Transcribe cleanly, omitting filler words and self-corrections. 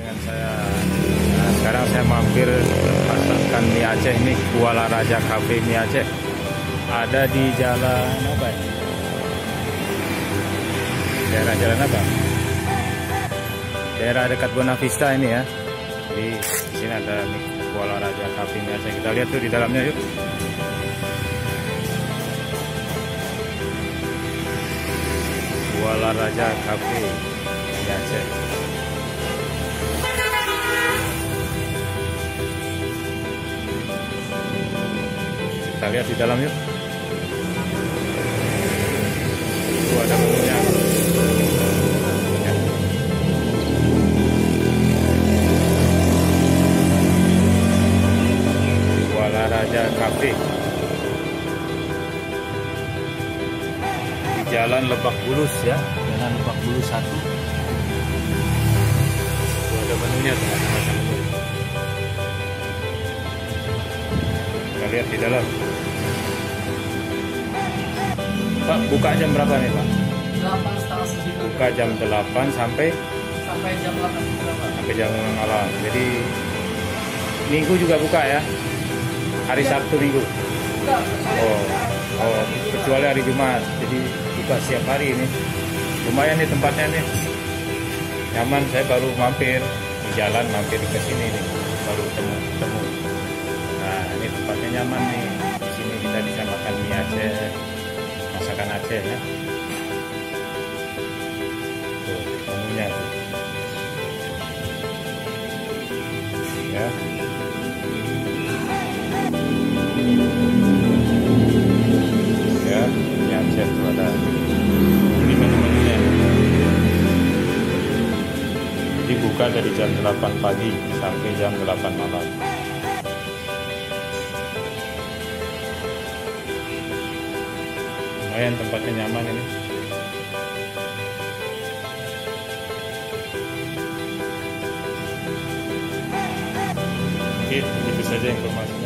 dengan saya. Nah, sekarang saya mampir masakan mie Aceh ini, Kuala Raja Cafe Mie Aceh. Ada di jalan apa ya? Daerah jalan apa? Daerah dekat Bonavista ini ya. Di sini ada mie Kuala Raja Cafe Mie Aceh. Kita lihat tuh di dalamnya yuk. Kuala Raja Cafe Mie Aceh. Kita lihat di dalam yuk. Itu ada menunya. Ya. Kuala Raja Cafe di Jalan Lebak Bulus ya, Jalan Lebak Bulus 1. Itu ada menunya tuh, macam-macam menu. Kita lihat di dalam. Pak, buka jam berapa nih Pak? 8:30. Buka jam 8 sampai jam 8. sampai jam malam. Jadi Minggu juga buka ya? Hari Sabtu Minggu? Oh, kecuali hari Jumat. Jadi buka setiap hari ini. Lumayan nih tempatnya nih. Nyaman, saya baru mampir di jalan, mampir ke sini nih. Baru temu. Nah, ini tempatnya nyaman nih. Di sini kita bisa makan mie Aceh, masakan Aceh ya. Tuh, menunya tuh. Ya. Ya, mie Aceh tuh ada. Ini menu-menunya. Jadi buka dari jam 8 pagi sampai jam 8 malam. Lumayan tempatnya nyaman ini. Oke, itu saja informasi.